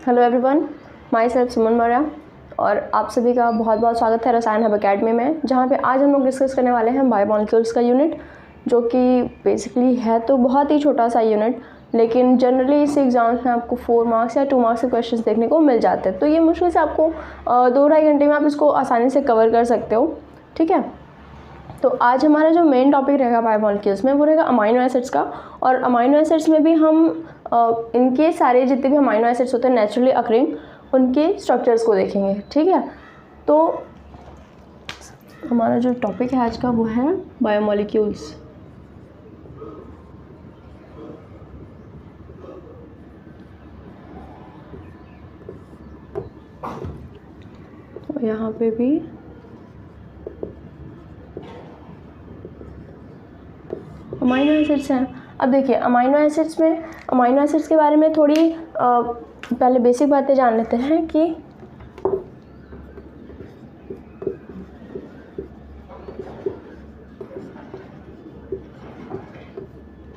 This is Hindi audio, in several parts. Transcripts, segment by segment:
हेलो एवरीवन, माई सेल्फ सुमन मौर्य और आप सभी का बहुत बहुत स्वागत है रसायन हब अकेडमी में, जहाँ पे आज हम लोग डिस्कस करने वाले हैं बायोमॉलिक्यूल्स का यूनिट, जो कि बेसिकली है तो बहुत ही छोटा सा यूनिट, लेकिन जनरली इस एग्ज़ाम्स में आपको 4 मार्क्स या 2 मार्क्स के क्वेश्चंस देखने को मिल जाते हैं। तो ये मुश्किल से आपको 2-2.5 घंटे में आप इसको आसानी से कवर कर सकते हो। ठीक है, तो आज हमारा जो मेन टॉपिक रहेगा बायोमॉलिक्यूल्स में वो रहेगा अमाइनो एसिड्स का। और अमाइनो एसिड्स में भी हम इनके सारे जितने भी अमाइनो एसिड्स होते हैं नेचुरली अकरिंग, उनके स्ट्रक्चर्स को देखेंगे। ठीक है, तो हमारा जो टॉपिक है आज का वो है बायोमॉलिक्यूल्स। तो यहाँ पे भी अमाइनो एसिड्स हैं। अब देखिए अमाइनो एसिड्स के बारे में थोड़ी पहले बेसिक बातें जान लेते हैं कि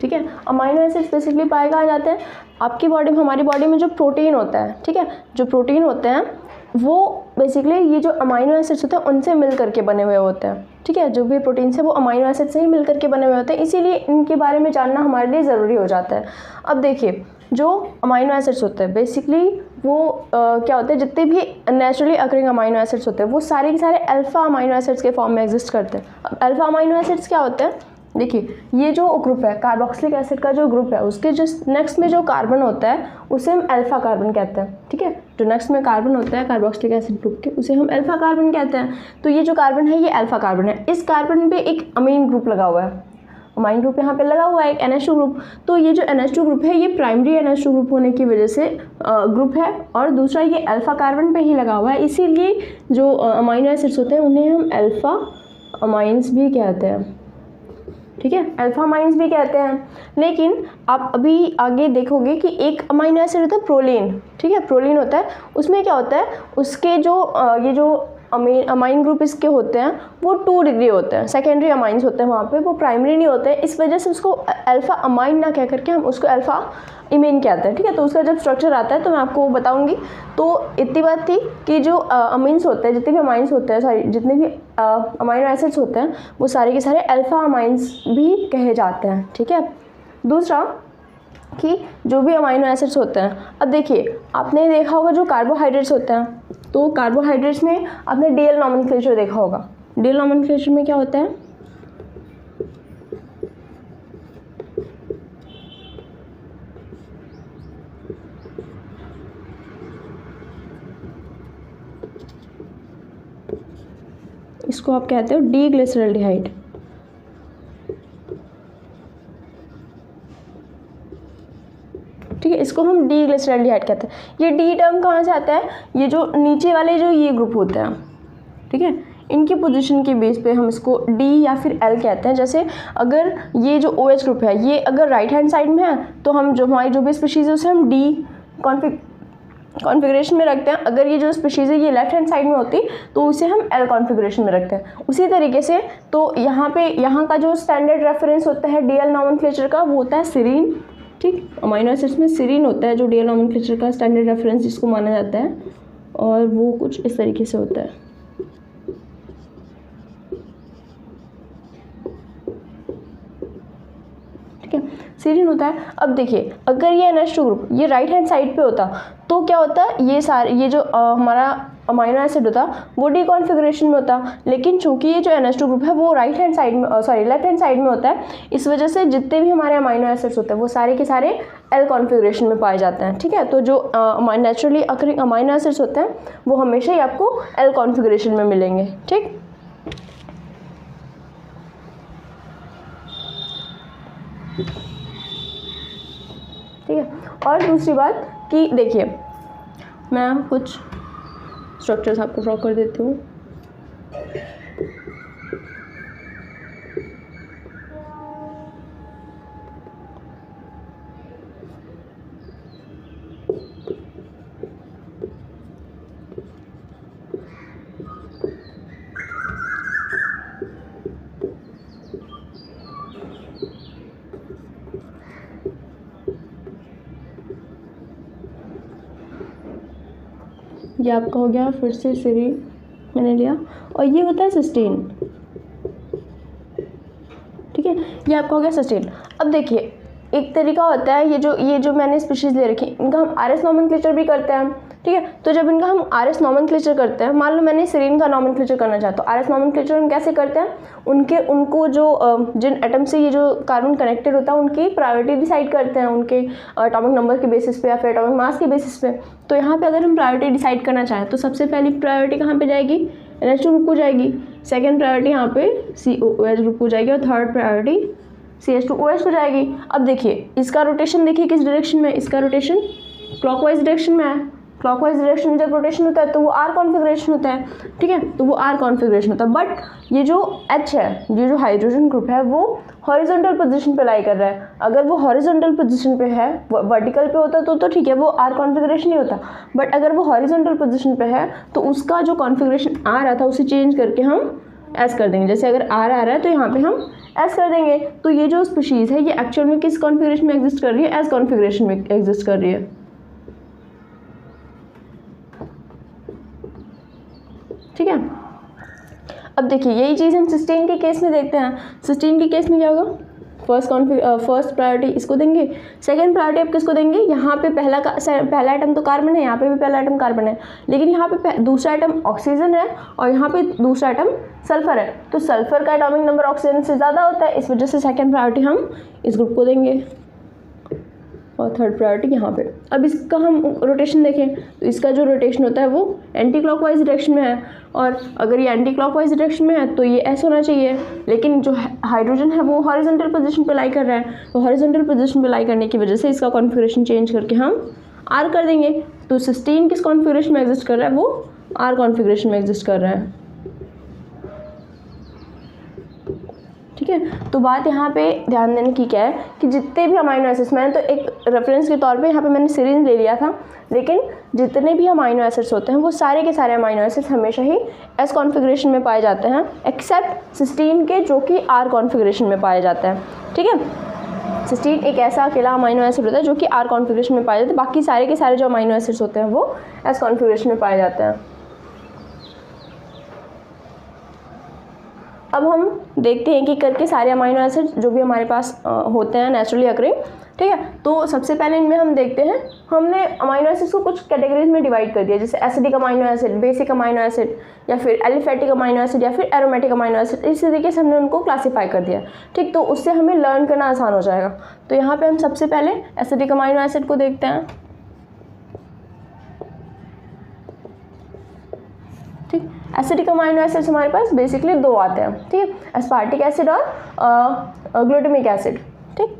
ठीक है, अमाइनो एसिड्स बेसिकली पाए कहाँ जाते हैं आपकी बॉडी में, हमारी बॉडी में जो प्रोटीन होता है। ठीक है, जो प्रोटीन होते हैं वो बेसिकली ये जो अमाइनो एसिड्स होते हैं उनसे मिल करके बने हुए होते हैं। ठीक है, जो भी प्रोटीन है वो अमाइनो एसिड से ही मिल करके बने हुए होते हैं, इसीलिए इनके बारे में जानना हमारे लिए ज़रूरी हो जाता है। अब देखिए जो अमाइनो एसिड्स होते हैं बेसिकली वो क्या होते हैं, जितने भी नेचुरली अकरिंग अमाइनो एसिड्स होते हैं वो सारे के सारे अल्फ़ा अमाइनो एसिड्स के फॉर्म में एग्जिस्ट करते हैं। अब अल्फ़ा अमाइनो एसिड्स क्या होते हैं, देखिए ये जो ग्रुप है कार्बोक्सिलिक एसिड का जो ग्रुप है उसके जस्ट नेक्स्ट में जो कार्बन होता है उसे हम अल्फा कार्बन कहते हैं। ठीक है, जो नेक्स्ट में कार्बन होता है कार्बोक्सिलिक एसिड ग्रुप के उसे हम अल्फा कार्बन कहते हैं। तो ये जो कार्बन है ये अल्फा कार्बन है। इस कार्बन पे एक अमीन ग्रुप लगा हुआ है, अमाइन ग्रुप यहाँ पे लगा हुआ है, एक NH2 ग्रुप। तो ये जो NH2 ग्रुप है ये प्राइमरी NH2 ग्रुप होने की वजह से ग्रुप है, और दूसरा ये अल्फा कार्बन पे ही लगा हुआ है, इसीलिए जो अमाइनो एसिड्स होते हैं उन्हें हम अल्फा अमाइंस भी कहते हैं। ठीक है, अल्फा अमाइंस भी कहते हैं। लेकिन आप अभी आगे देखोगे कि एक अमाइनो एसिड होता है प्रोलीन। ठीक है, प्रोलीन होता है, उसमें क्या होता है उसके जो ये जो अमाइन ग्रुप इसके होते हैं वो 2 डिग्री होते हैं, सेकेंडरी अमाइंस होते हैं वहाँ पे, वो प्राइमरी नहीं होते हैं। इस वजह से उसको अल्फा अमाइन ना कह करके हम उसको अल्फा इमीन कहते हैं। ठीक है, तो उसका जब स्ट्रक्चर आता है तो मैं आपको बताऊंगी। तो इतनी बात थी कि जो अमीन्स होते हैं, जितने भी अमाइंस होते हैं, सॉरी जितने भी अमाइनो एसिड्स होते हैं वो सारे के सारे अल्फा अमाइंस भी कहे जाते हैं। ठीक है, दूसरा कि जो भी अमाइनो एसिड्स होते हैं, अब देखिए आपने देखा होगा जो कार्बोहाइड्रेट्स होते हैं, तो कार्बोहाइड्रेट्स में आपने DL नॉमेनक्लेचर देखा होगा। DL नॉमेनक्लेचर में क्या होता है, इसको आप कहते हो डी ग्लिसरल्डिहाइड। ठीक है, इसको हम डी ग्लिसरल्डिहाइड कहते हैं। ये डी टर्म कहाँ से आता है, ये जो नीचे वाले जो ये ग्रुप होते हैं, ठीक है, इनकी पोजीशन के बेस पे हम इसको डी या फिर एल कहते हैं। जैसे अगर ये जो OH ग्रुप है ये अगर राइट हैंड साइड में है तो हम जो हमारी जो भी स्पीशीज़ है उसे हम डी कॉन्फ़िगरेशन में रखते हैं। अगर ये जो स्पीशीज़ है ये लेफ्ट हैंड साइड में होती तो उसे हम एल कॉन्फ़िगरेशन में रखते हैं। उसी तरीके से तो यहाँ का जो स्टैंडर्ड रेफरेंस होता है DL नॉमेनक्लेचर का वो होता है सीरीन। ठीक, अमाइनो एसिड्स में सीरीन होता है जो DL नॉमेनक्लेचर का स्टैंडर्ड रेफरेंस जिसको माना जाता है, और वो कुछ इस तरीके से होता है। ठीक है, सीरीन होता है। अब देखिए अगर ये NH2 ग्रुप ये राइट हैंड साइड पे होता तो क्या होता, ये जो हमारा अमाइनो एसिड होता वो डी कॉन्फ़िगरेशन में होता, लेकिन चूंकि ये जो NH2 ग्रुप है वो राइट हैंड साइड में लेफ्ट हैंड साइड में होता है, इस वजह से जितने भी हमारे अमाइनो एसिड्स होते हैं वो सारे के सारे एल कॉन्फ़िगरेशन में पाए जाते हैं। ठीक है, तो जो नेचुरली अकरिंग अमाइनो एसिड्स होते हैं वो हमेशा ही आपको एल कॉन्फ़िगरेशन में मिलेंगे। ठीक, ठीक है, और दूसरी बात कि देखिए मैं कुछ स्ट्रक्चर्स आपको ड्रॉ कर देती हूँ। ये आपका हो गया, फिर से सेरीन मैंने लिया, और ये होता है सिस्टीन, ठीक है, ये आपका हो गया सिस्टीन। अब देखिए एक तरीका होता है, ये जो मैंने स्पीशीज़ ले रखी इनका हम आर एस नॉमेनक्लेचर भी करते हैं, ठीक है। तो जब इनका हम आर एस नॉमेनक्लेचर करते हैं, मान लो मैंने सेरीन का नॉमेनक्लेचर करना चाहता हूँ, आर एस नॉमेनक्लेचर हम कैसे करते हैं, उनको जो जिन एटम से ये जो कार्बन कनेक्टेड होता है उनकी प्रायोरिटी डिसाइड करते हैं, उनके एटॉमिक नंबर के बेसिस पे या फिर एटॉमिक मास के बेसिस पे। तो यहाँ पे अगर हम प्रायोरिटी डिसाइड करना चाहें तो सबसे पहली प्रायोरिटी कहाँ पे जाएगी, NH2 ग्रुप को जाएगी, सेकेंड प्रायोरिटी यहाँ पे COOH ग्रुप को जाएगी, और थर्ड प्रायोरिटी CH2OH को जाएगी। अब देखिए इसका रोटेशन देखिए किस डायरेक्शन में, इसका रोटेशन क्लॉकवाइज डायरेक्शन में है। क्लॉकवाइज डायरेक्शन में जब रोटेशन होता है तो वो आर कॉन्फिगरेशन होता है, ठीक है, तो वो आर कॉन्फिगरेशन होता है। बट ये जो H है, ये जो हाइड्रोजन ग्रुप है, वो हॉरिजॉन्टल पोजीशन पे लाई कर रहा है। अगर वो हॉरिजॉन्टल पोजीशन पे है, वर्टिकल पे होता तो ठीक है, वो आर कॉन्फिगरेशन ही होता। बट अगर वो हॉरिजॉन्टल पोजीशन पे है तो उसका जो कॉन्फिगरेशन आ रहा था उसे चेंज करके हम एस कर देंगे। जैसे अगर आर आ रहा है तो यहाँ पे हम एस कर देंगे। तो ये जो स्पीशीज़ है ये एक्चुअल में किस कॉन्फिगरेशन में एग्जिस्ट कर रही है, एस कॉन्फिगरेशन में एग्जिस्ट कर रही है, ठीक है। अब देखिए यही चीज़ हम सिस्टीन के केस में देखते हैं। सिस्टीन के केस में क्या होगा, फर्स्ट प्रायोरिटी इसको देंगे, सेकंड प्रायोरिटी आप किसको देंगे, यहाँ पे पहला आइटम तो कार्बन है, यहाँ पे भी पहला आइटम कार्बन है, लेकिन यहाँ पे दूसरा आइटम ऑक्सीजन है और यहाँ पे दूसरा आइटम सल्फर है। तो सल्फर का एटॉमिक नंबर ऑक्सीजन से ज़्यादा होता है, इस वजह से सेकंड प्रायोरिटी हम इस ग्रुप को देंगे, और थर्ड प्रायोरिटी यहाँ पे। अब इसका हम रोटेशन देखें तो इसका जो रोटेशन होता है वो एंटी क्लॉकवाइज डायरेक्शन में है, और अगर ये एंटी क्लॉकवाइज डायरेक्शन में है तो ये ऐसा होना चाहिए, लेकिन जो हाइड्रोजन है वो हॉरिजॉन्टल पोजीशन पे लाई कर रहा है, तो हॉरिजॉन्टल पोजीशन पे लाई करने की वजह से इसका कॉन्फिगरेशन चेंज करके हम आर कर देंगे। तो सिस्टीन किस कॉन्फिगरेशन में एग्जिस्ट कर रहा है, वो आर कॉन्फिगरेशन में एग्जिस्ट कर रहा है, ठीक है। तो बात यहाँ पे ध्यान देने की क्या है कि जितने भी अमाइनो एसिड्स, मैंने तो एक रेफरेंस के तौर पे यहाँ पे मैंने सीरीज ले लिया था, लेकिन जितने भी अमाइनो एसिड्स होते हैं वो सारे के सारे अमाइनो एसिड्स हमेशा ही एस कॉन्फिगरेशन में पाए जाते हैं, एक्सेप्ट सिस्टीन के जो कि आर कॉन्फिगरेशन में पाए जाते हैं, ठीक है। सिस्टीन एक ऐसा अकेला अमाइनो एसिड होता है जो कि आर कॉन्फिगरेशन में पाए जाते हैं, बाकी सारे के सारे जो अमाइनो एसिड्स होते हैं वो एस कॉन्फिगरेशन में पाए जाते हैं। अब हम देखते हैं कि करके सारे अमाइनो एसिड जो भी हमारे पास होते हैं नेचुरली अकरिंग, ठीक है। तो सबसे पहले इनमें हम देखते हैं, हमने अमाइनो एसिड्स को कुछ कैटेगरीज में डिवाइड कर दिया, जैसे acidic amino acid, basic amino acid, या फिर एलिफेटिक अमाइनो एसिड, या फिर एरोमेटिक अमाइनो एसिड। इस तरीके से हमने उनको क्लासीफाई कर दिया, ठीक। तो उससे हमें लर्न करना आसान हो जाएगा। तो यहाँ पर हम सबसे पहले एसिडिक अमाइनो एसिड को देखते हैं, ठीक। एसिडिक अमाइनो एसिड्स हमारे पास बेसिकली दो आते हैं, ठीक है, एस्पार्टिक एसिड और ग्लूटामिक एसिड, ठीक।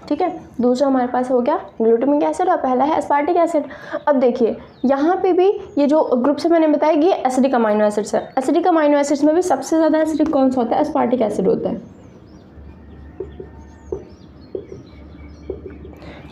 ठीक है, दूसरा हमारे पास हो गया ग्लूटामिक एसिड और पहला है एस्पार्टिक एसिड। अब देखिए यहाँ पे भी ये जो ग्रुप से मैंने बताया कि ये एसिडिक अमाइनो एसिड्स है। एसिडिक अमाइनो एसिड्स में भी सबसे ज़्यादा एसिडिक कौन सा होता है, एस्पार्टिक एसिड होता है।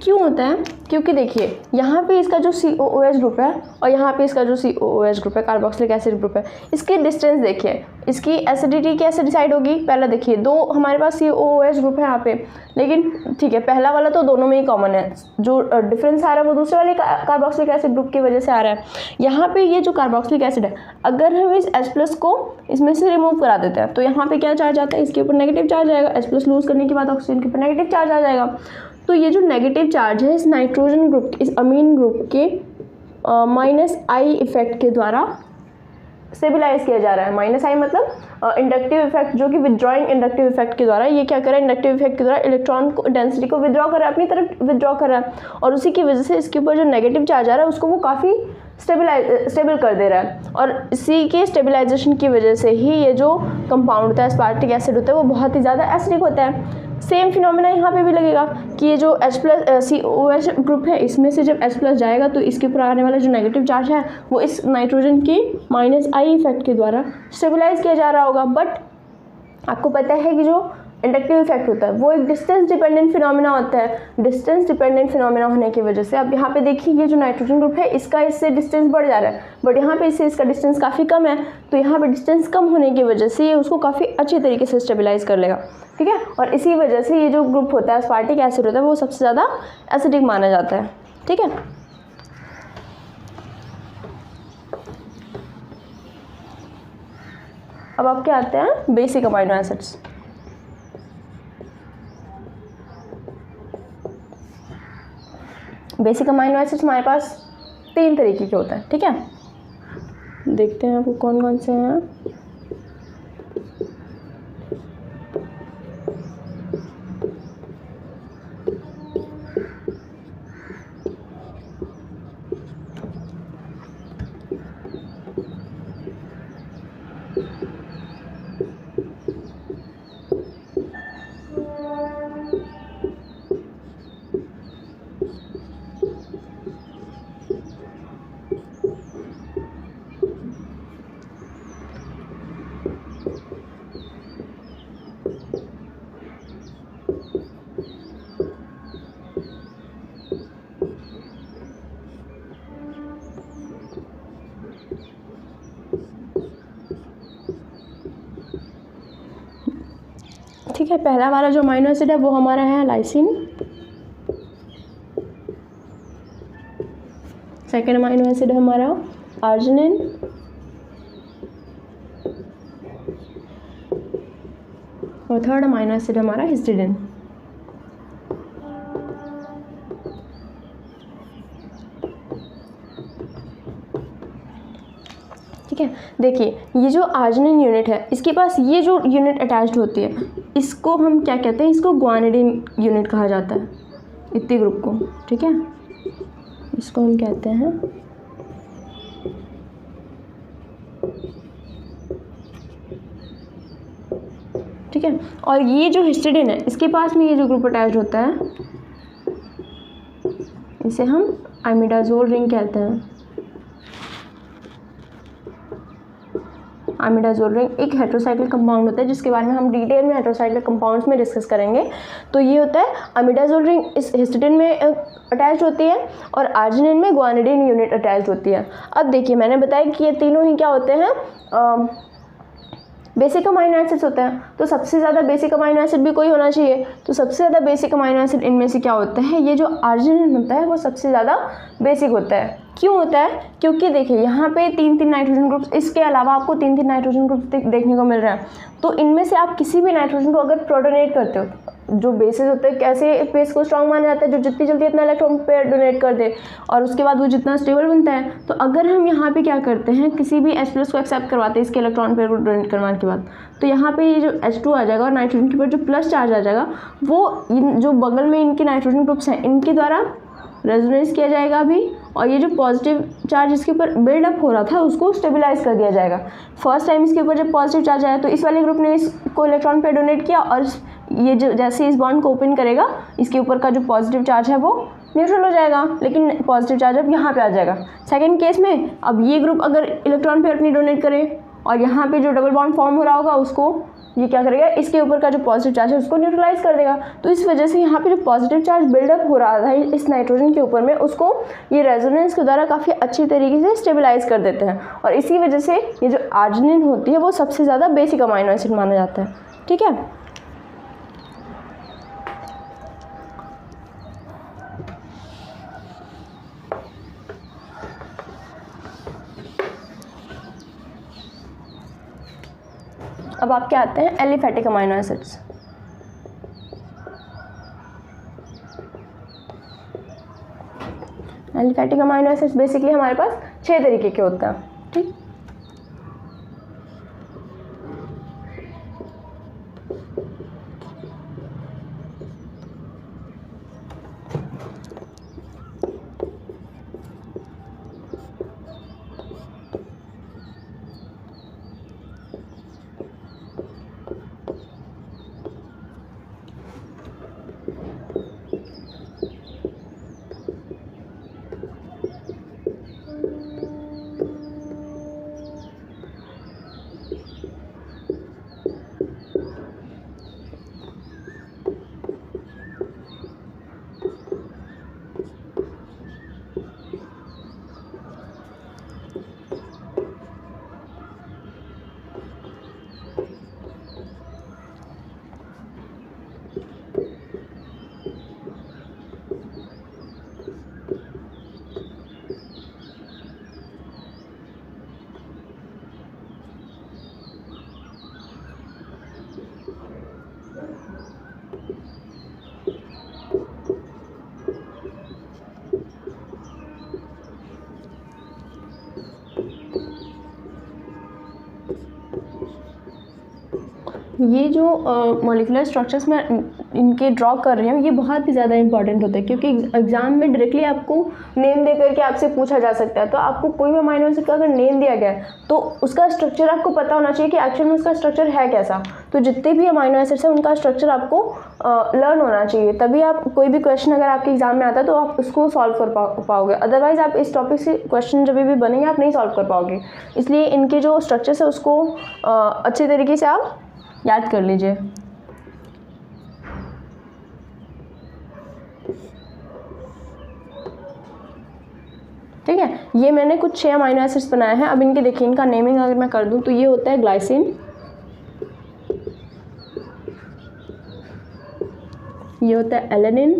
क्यों होता है, क्योंकि देखिए यहाँ पे इसका जो COOH ग्रुप है और यहाँ पे इसका जो COOH ग्रुप है, कार्बोक्सिलिक एसिड ग्रुप है, इसकी डिस्टेंस देखिए, इसकी एसिडिटी कैसे डिसाइड होगी। पहला देखिए दो हमारे पास COOH ग्रुप है यहाँ पे, लेकिन ठीक है पहला वाला तो दोनों में ही कॉमन है, जो डिफरेंस आ रहा है वो दूसरे वाले कार्बोक्सिलिक एसिड ग्रुप की वजह से आ रहा है। यहाँ पे ये जो कार्बोक्सिलिक एसिड है, अगर हम इस H+ को इसमें से रिमूव करा देते हैं तो यहाँ पे क्या चार्ज आता है, इसके ऊपर नेगेटिव चार्ज आएगा। H+ लूज करने के बाद ऑक्सीजन के ऊपर नेगेटिव चार्ज आ जाएगा। तो ये जो नेगेटिव चार्ज है इस नाइट्रोजन ग्रुप, इस अमीन ग्रुप के -I इफेक्ट के द्वारा स्टेबलाइज किया जा रहा है। माइनस आई मतलब इंडक्टिव इफेक्ट, जो कि विदड्रॉइंग इंडक्टिव इफेक्ट के द्वारा ये क्या कर रहा है, इंडक्टिव इफेक्ट के द्वारा इलेक्ट्रॉन को डेंसिटी को विदड्रॉ कर रहा है, अपनी तरफ विदड्रॉ कर रहा है, और उसी की वजह से इसके ऊपर जो नेगेटिव चार्ज आ रहा है उसको वो काफ़ी स्टेबल कर दे रहा है। और इसी के स्टेबलाइजेशन की वजह से ही ये जो कंपाउंड होता है एस्पार्टिक एसिड होता है वो बहुत ही ज़्यादा एसिडिक होता है। सेम फिनोमेना यहाँ पे भी लगेगा कि ये जो H+COH ग्रुप है इसमें से जब H+ जाएगा तो इसके ऊपर आने वाला जो नेगेटिव चार्ज है वो इस नाइट्रोजन की -I इफेक्ट के द्वारा स्टेबलाइज किया जा रहा होगा। बट आपको पता है कि जो इंडक्टिव इफेक्ट होता है वो एक डिस्टेंस डिपेंडेंट फिनोमेना होता है। डिस्टेंस डिपेंडेंट फिनोमेना होने की वजह से अब यहाँ पे देखिए ये जो नाइट्रोजन ग्रुप है इसका इससे डिस्टेंस बढ़ जा रहा है, बट यहाँ पे इससे इसका डिस्टेंस काफ़ी कम है, तो यहाँ पे डिस्टेंस कम होने की वजह से ये उसको काफ़ी अच्छे तरीके से स्टेबलाइज कर लेगा। ठीक है, और इसी वजह से ये जो ग्रुप होता है एस्पार्टिक एसिड होता है वो सबसे ज़्यादा एसिडिक माना जाता है। ठीक है, अब आपके आते हैं basic amino acids. Basic amino acids हमारे पास 3 तरीके के होते हैं। ठीक है, देखते हैं आपको कौन कौन से हैं। ठीक है, पहला वाला जो अमाइनो एसिड है वो हमारा है लाइसिन। सेकेंड अमाइनो एसिड है हमारा आर्जिनिन। और थर्ड अमाइनो एसिड है हमारा हिस्टिडिन। ठीक है, देखिए ये जो आर्जिनिन यूनिट है इसके पास ये जो यूनिट अटैच्ड होती है इसको हम क्या कहते हैं, इसको ग्वानिडिन यूनिट कहा जाता है, इतने ग्रुप को। ठीक है, इसको हम कहते हैं ठीक है। और ये जो हिस्टिडिन है इसके पास में ये जो ग्रुप अटैच्ड होता है इसे हम आइमिडाजोल रिंग कहते हैं। आइमिडाजोल रिंग एक हेटेरोसाइक्लिक कंपाउंड होता है जिसके बारे में हम डिटेल में हेटेरोसाइक्लिक कंपाउंड्स में डिस्कस करेंगे। तो ये होता है आइमिडाजोल रिंग इस हिस्टिडिन में अटैच होती है और आर्जिनिन में ग्वानिडिन यूनिट अटैच होती है। अब देखिए मैंने बताया कि ये तीनों ही क्या होते हैं, बेसिक अमाइनो एसिड्स होते हैं। तो सबसे ज़्यादा बेसिक अमाइनो एसिड भी कोई होना चाहिए, तो सबसे ज़्यादा बेसिक अमाइनो एसिड इनमें से क्या होता है, ये जो आर्जिनिन होता है वो सबसे ज़्यादा बेसिक होता है। क्यों होता है, क्योंकि देखिए यहाँ पे 3 नाइट्रोजन ग्रुप्स, इसके अलावा आपको 3 नाइट्रोजन ग्रुप्स देखने को मिल रहे हैं। तो इनमें से आप किसी भी नाइट्रोजन को अगर प्रोटोनेट करते हो, जो बेसिस होते हैं कैसे बेस को स्ट्रॉन्ग माना जाता है, जो जितनी जल्दी अपना इलेक्ट्रॉन पेयर डोनेट कर दे और उसके बाद वो जितना स्टेबल बनता है। तो अगर हम यहाँ पे क्या करते हैं, किसी भी H+ को एक्सेप्ट करवाते हैं इसके इलेक्ट्रॉन पेयर को डोनेट करवाने के बाद, तो यहाँ पे ये जो H2 आ जाएगा और नाइट्रोजन के ऊपर जो प्लस चार्ज आ जाएगा वो जो बगल में इनके नाइट्रोजन ग्रुप्स हैं इनके द्वारा रेजोनेंस किया जाएगा अभी, और ये जो पॉजिटिव चार्ज इसके ऊपर बिल्डअप हो रहा था उसको स्टेबलाइज कर दिया जाएगा। फर्स्ट टाइम इसके ऊपर जब पॉजिटिव चार्ज आया तो इस वाले ग्रुप ने इसको इलेक्ट्रॉन पेयर डोनेट किया, और ये जो जैसे इस बॉन्ड को ओपन करेगा इसके ऊपर का जो पॉजिटिव चार्ज है वो न्यूट्रल हो जाएगा, लेकिन पॉजिटिव चार्ज अब यहाँ पे आ जाएगा। सेकंड केस में अब ये ग्रुप अगर इलेक्ट्रॉन पेयर अपनी डोनेट करे और यहाँ पे जो डबल बॉन्ड फॉर्म हो रहा होगा उसको ये क्या करेगा, इसके ऊपर का जो पॉजिटिव चार्ज है उसको न्यूट्रलाइज कर देगा। तो इस वजह से यहाँ पे जो पॉजिटिव चार्ज बिल्डअप हो रहा था इस नाइट्रोजन के ऊपर में, उसको ये रेजोनेंस के द्वारा काफ़ी अच्छी तरीके से स्टेबलाइज कर देते हैं, और इसी वजह से ये जो आर्जिनिन होती है वो सबसे ज़्यादा बेसिक अमाइनो एसिड माना जाता है। ठीक है, अब आपके आते हैं aliphatic amino acids. Aliphatic amino acids basically हमारे पास 6 तरीके के होते हैं। ठीक, ये जो मॉलिक्यूलर स्ट्रक्चर्स मैं इनके ड्रॉ कर रही हूँ ये बहुत ही ज़्यादा इंपॉर्टेंट होता है, क्योंकि एग्जाम में डायरेक्टली आपको नेम दे करके आपसे पूछा जा सकता है। तो आपको कोई भी अमीनो एसिड का अगर नेम दिया गया है तो उसका स्ट्रक्चर आपको पता होना चाहिए कि एक्चुअल में उसका स्ट्रक्चर है कैसा। तो जितने भी अमीनो एसिड्स हैं उनका स्ट्रक्चर आपको लर्न होना चाहिए, तभी आप कोई भी क्वेश्चन अगर आपके एग्जाम में आता है तो आप उसको सॉल्व कर पाओगे। अदरवाइज आप इस टॉपिक से क्वेश्चन जब भी बनेंगे आप नहीं सॉल्व कर पाओगे। इसलिए इनके जो स्ट्रक्चर्स है उसको अच्छे तरीके से आप याद कर लीजिए। ठीक है, ये मैंने कुछ 6 अमीनो एसिड्स बनाए हैं। अब इनके देखिए, इनका नेमिंग अगर मैं कर दूं तो ये होता है ग्लाइसिन, ये होता है एलेनिन,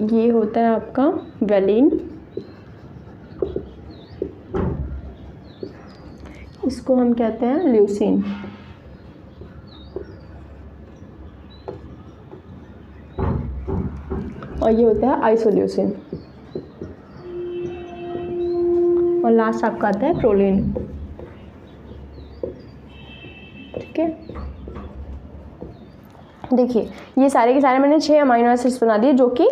ये होता है आपका वेलिन, इसको हम कहते हैं ल्यूसीन, और ये होता है आइसोल्यूसिन, और लास्ट आपका आता है प्रोलिन। ठीक है, देखिए ये सारे के सारे मैंने 6 अमीनो एसिड्स बना दिए जो कि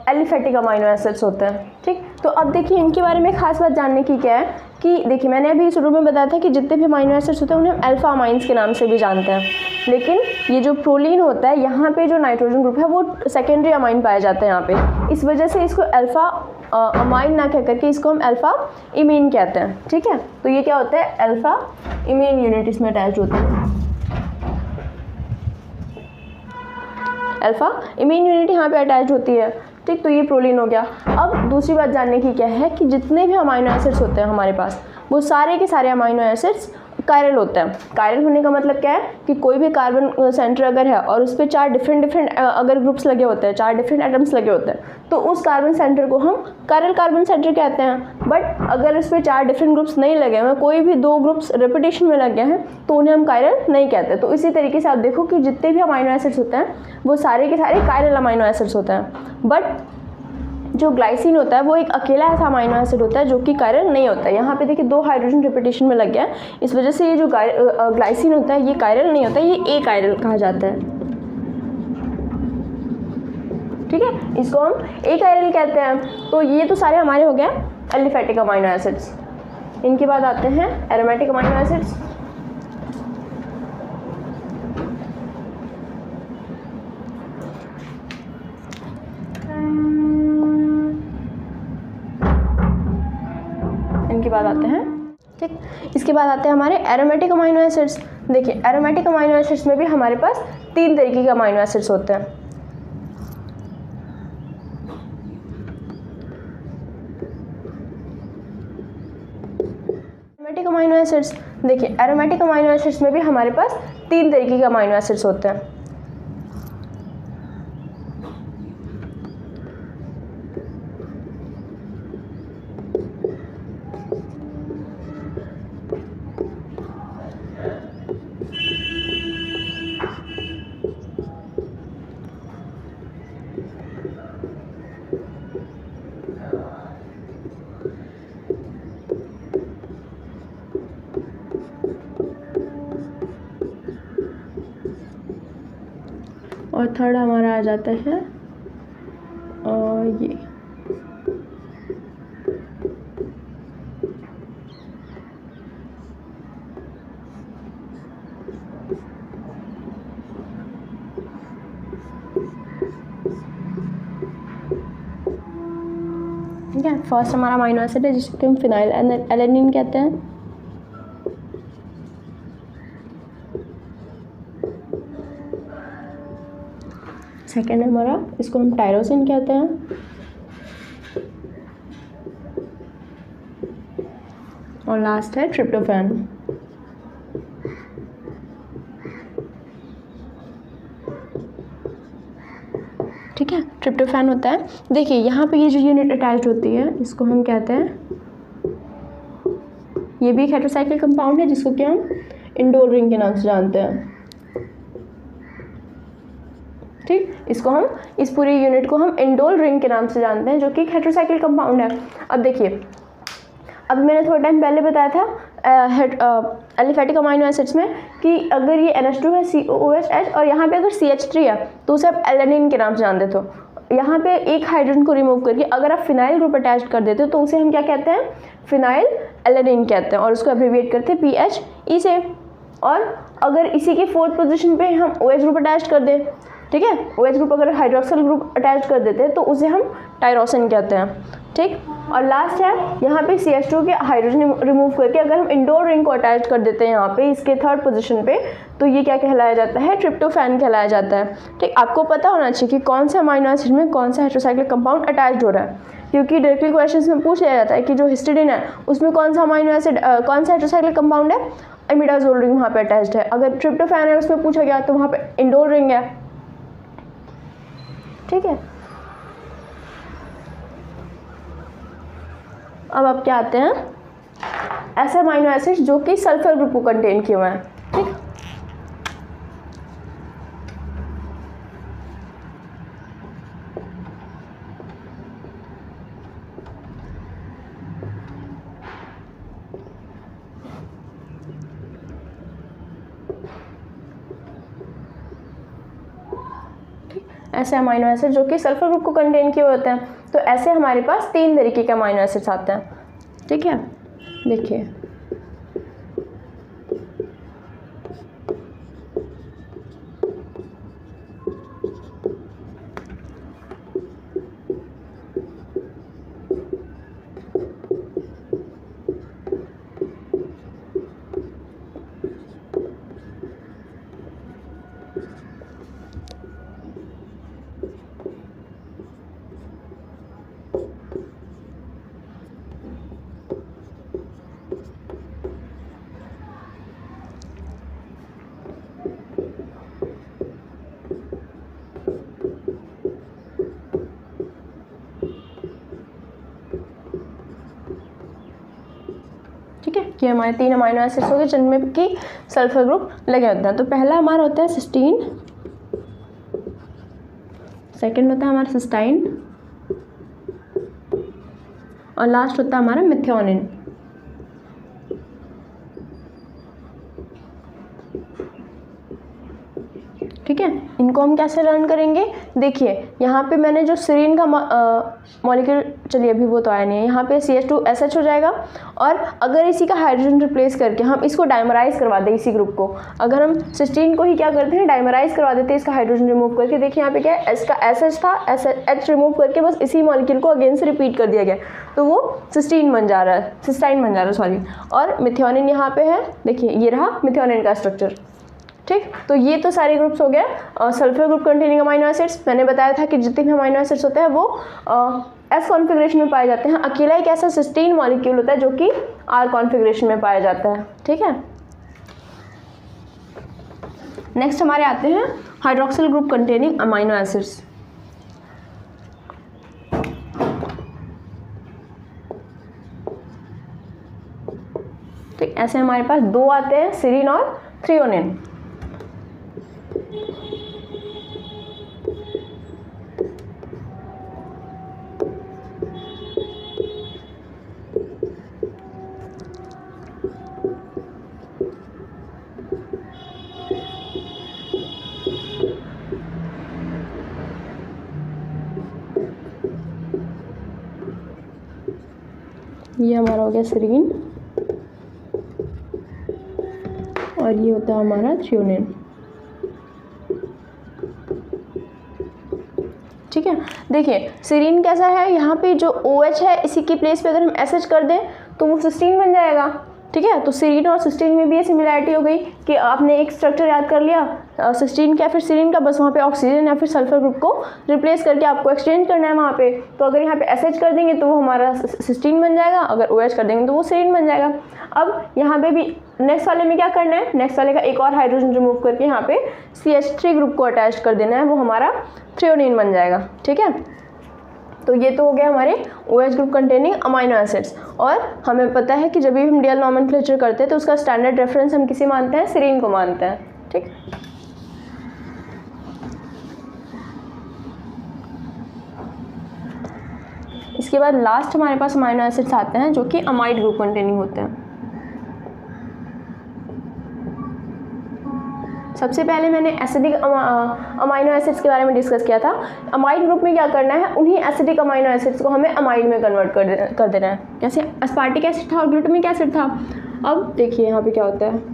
एलिफेटिक अमीनो एसिड्स होते हैं। ठीक, तो अब देखिए इनके बारे में खास बात जानने की क्या है कि देखिए मैंने अभी शुरू में बताया था कि जितने भी अमीनो एसिड्स होते हैं उन्हें अल्फा अमाइंस के नाम से भी जानते हैं, लेकिन ये जो प्रोलीन होता है यहाँ पे जो नाइट्रोजन ग्रुप है वो सेकेंडरी अमाइन पाया जाता है यहाँ पे, इस वजह से इसको अल्फा अमाइन ना कह करके इसको हम अल्फा इमीन कहते हैं। ठीक है, तो ये क्या होता है, अल्फा इमीन यूनिट इसमें अटैच होता है, अल्फा इमीन यूनिट यहाँ पे अटैच होती है। ठीक, तो ये प्रोलीन हो गया। अब दूसरी बात जानने की क्या है कि जितने भी अमीनो एसिड्स होते हैं हमारे पास वो सारे के सारे अमीनो एसिड्स कायरल होते हैं। कायरल होने का मतलब क्या है कि कोई भी कार्बन सेंटर अगर है और उस पर 4 डिफरेंट अगर ग्रुप्स लगे होते हैं, 4 डिफरेंट एटम्स लगे होते हैं, तो उस कार्बन सेंटर को हम कायरल कार्बन सेंटर कहते हैं। बट अगर उस पर 4 डिफरेंट ग्रुप्स नहीं लगे हुए, कोई भी 2 ग्रुप्स रेपिटेशन में लग गए हैं, तो उन्हें हम कायरल नहीं कहते। तो इसी तरीके से आप देखो कि जितने भी अमीनो एसिड्स होते हैं वो सारे के सारे कायरल अमीनो एसिड्स होते हैं। बट जो ग्लाइसिन होता है वो एक अकेला ऐसा अमीनो एसिड होता है जो कि कायरल नहीं होता है। यहाँ पे देखिए 2 हाइड्रोजन रिपीटेशन में लग गया है, इस वजह से ये जो ग्लाइसिन होता है ये कायरल नहीं होता है, ये ए कायरल कहा जाता है। ठीक है, इसको हम ए कायरल कहते हैं। तो ये तो सारे हमारे हो गए एलिफेटिक अमीनो एसिड्स। इनके बाद आते हैं एरोमेटिक अमीनो एसिड्स। इनके बाद आते हैं, ठीक, इसके बाद आते हैं हमारे एरोमेटिक अमीनो एसिड्स। देखिए एरोमेटिक अमीनो एसिड्स में भी हमारे पास 3 तरीके के अमीनो एसिड्स होते हैं। एरोमेटिक अमीनो एसिड्स, देखिए एरोमेटिक अमीनो एसिड्स में भी हमारे पास 3 तरीके के अमीनो एसिड्स होते हैं। और थर्ड हमारा आ जाता है ये ठीक है। फर्स्ट हमारा अमीनो एसिड है जिसको हम फिनाइल एलेनिन कहते हैं। सेकेंड है हमारा, इसको हम टायरोसिन कहते हैं। और लास्ट है ट्रिप्टोफैन। ठीक है, ट्रिप्टोफैन होता है। देखिए यहाँ पे ये जो यूनिट अटैच होती है इसको हम कहते हैं, ये भी एक हेटेरोसाइक्लिक कंपाउंड है जिसको कि हम इंडोल रिंग के नाम से जानते हैं। ठीक, इसको हम इस पूरे यूनिट को हम इंडोल रिंग के नाम से जानते हैं जो कि एक हेटेरोसाइक्लिक कंपाउंड है। अब देखिए अब मैंने थोड़ा टाइम पहले बताया था एलिफेटिक अमाइनो एसिड्स में कि अगर ये NH2 है COOH और यहाँ पे अगर CH3 है तो उसे आप एलेनिन के नाम से जानते हो। यहाँ पे एक हाइड्रोजन को रिमूव करके अगर आप फिनाइल ग्रुप अटैच कर देते हो तो उसे हम क्या कहते हैं, फिनाइल एलेनिन कहते हैं, और उसको एब्रिविएट करते हैं PHE से। और अगर इसी की 4th पोजीशन पे हम OH ग्रुप अटैच कर दें, ठीक है, OH ग्रुप अगर हाइड्रोक्सिल ग्रुप अटैच कर देते हैं तो उसे हम टायरोसिन कहते हैं, ठीक। और लास्ट है यहाँ पे CH2 के हाइड्रोजन रिमूव करके अगर हम इंडोर रिंग को अटैच कर देते हैं यहाँ पे इसके 3rd पोजीशन पे, तो ये क्या कहलाया जाता है, ट्रिप्टोफैन कहलाया जाता है, ठीक। आपको पता होना चाहिए कि कौन सा अमाइनो एसिड में कौन सा हेटेरोसाइक्लिक कंपाउंड अटैच्ड हो रहा है, क्योंकि डायरेक्टली क्वेश्चन में पूछ लिया जाता है कि जो हिस्टिडीन है उसमें कौन सा अमाइनो एसिड कौन सा हेटेरोसाइक्लिक कंपाउंड है, इमिडाजोल रिंग वहाँ पे अटैच्ड है। अगर ट्रिप्टोफैन है उसमें पूछा गया तो वहाँ पे इंडोर रिंग है, ठीक है। अब आप क्या आते हैं, ऐसे अमाइनो एसिड जो कि सल्फर ग्रुप को कंटेन किए हुए हैं, ठीक। ऐसे अमाइनो एसिड जो कि सल्फर ग्रुप को कंटेन किए होते हैं, तो ऐसे हमारे पास 3 तरीके के अमाइनो एसिड्स आते हैं, ठीक है। देखिए कि हमारे 3 अमाइनो एसिड्स हो गए जिनमें कि सल्फर ग्रुप लगे होते हैं। तो पहला हमारा होता है सिस्टीन, सेकंड होता है हमारा सिस्टाइन, और लास्ट होता है हमारा मिथ्योनिन, ठीक है। इनको हम कैसे लर्न करेंगे, देखिए यहाँ पे मैंने जो सीरीन का मॉलिक्यूल, चलिए अभी वो तो आया नहीं है, यहाँ पे CH2SH हो जाएगा, और अगर इसी का हाइड्रोजन रिप्लेस करके हम इसको डाइमराइज करवा दें इसी ग्रुप को, अगर हम सिस्टीन को ही क्या करते हैं, डाइमराइज करवा देते हैं इसका हाइड्रोजन रिमूव करके, देखिए यहाँ पे क्या है, इसका SH था, H रिमूव करके बस इसी मॉलिक्यूल को अगेन से रिपीट कर दिया गया, तो वो सिस्टाइन बन जा रहा है, सॉरी। और मिथ्योनिन यहाँ पे है, देखिए ये रहा मिथ्योनिन का स्ट्रक्चर, ठीक। तो ये तो सारे ग्रुप्स हो गए sulphur group containing amino acids. मैंने बताया था कि जितने भी अमाइनो एसिड्स होते हैं वो S कॉन्फ़िगरेशन में पाए जाते हैं, अकेला एक ऐसा सिस्टीन मॉलिक्यूल होता है जो कि R कॉन्फ़िगरेशन में पाया जाता है, ठीक है। नेक्स्ट हमारे आते हैं hydroxyl group containing amino acids. ठीक, ऐसे हमारे पास 2 आते हैं, सीरीन और थ्रियोनिन। ये हमारा हो गया सीरीन और ये होता है हमारा थ्रियोनिन, ठीक है। देखिए सीरीन कैसा है, यहाँ पे जो OH है इसी की प्लेस पे अगर हम SH कर दें तो वो सिस्टीन बन जाएगा, ठीक है। तो सीरीन और सिस्टीन में भी ये सिमिलैरिटी हो गई कि आपने एक स्ट्रक्चर याद कर लिया सिस्टीन का फिर सीरीन का, बस वहाँ पे ऑक्सीजन या फिर सल्फर ग्रुप को रिप्लेस करके आपको एक्सचेंज करना है वहाँ पे। तो अगर यहाँ पे SH कर देंगे तो वो हमारा सिस्टीन बन जाएगा, अगर OH कर देंगे तो वो सीरीन बन जाएगा। अब यहाँ पे भी नेक्स्ट वाले में क्या करना है, नेक्स्ट वाले का एक और हाइड्रोजन रिमूव करके यहाँ पे CH3 ग्रुप को अटैच कर देना है, वो हमारा थ्रियोनिन बन जाएगा, ठीक है। तो ये तो हो गया हमारे OH group containing amino acids. और हमें पता है कि जब भी हम डीएल नॉमेनक्लेचर करते हैं तो उसका स्टैंडर्ड रेफरेंस हम किसे मानते हैं, सीरीन को मानते हैं, ठीक। इसकी इसके बाद लास्ट हमारे पास अमाइनो एसिड्स आते हैं जो कि अमाइड ग्रुप कंटेनिंग होते हैं। सबसे पहले मैंने एसिडिक अमाइनो एसिड्स के बारे में डिस्कस किया था। अमाइड ग्रुप में क्या करना है, उन्हीं एसिडिक अमाइनो एसिड्स को हमें अमाइड में कन्वर्ट कर देना है। जैसे अस्पार्टिक एसिड था और ग्लूटामिक एसिड था। अब देखिए यहाँ पे क्या होता है,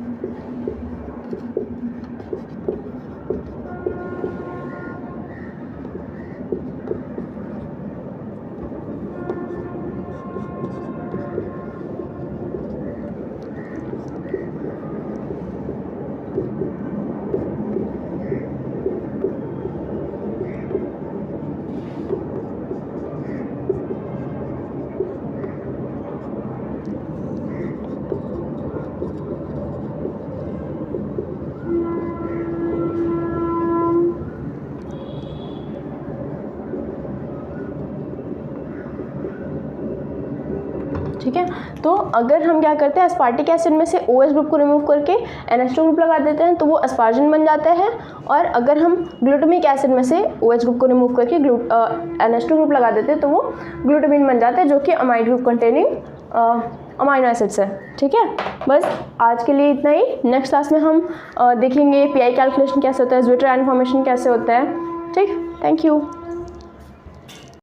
ठीक है। तो अगर हम क्या करते हैं, एस्पार्टिक एसिड में से OH ग्रुप को रिमूव करके NH2 ग्रुप लगा देते हैं तो वो एस्पार्जिन बन जाता है। और अगर हम ग्लूटामिक एसिड में से OH ग्रुप को रिमूव करके NH2 ग्रुप लगा देते हैं तो वो ग्लूटामिन बन जाता है, जो कि amide group containing amino acids है। ठीक है, बस आज के लिए इतना ही। नेक्स्ट क्लास में हम देखेंगे PI कैलकुलेशन कैसे होता है, ज्विटर आयन फॉर्मेशन कैसे होता है। ठीक, थैंक यू।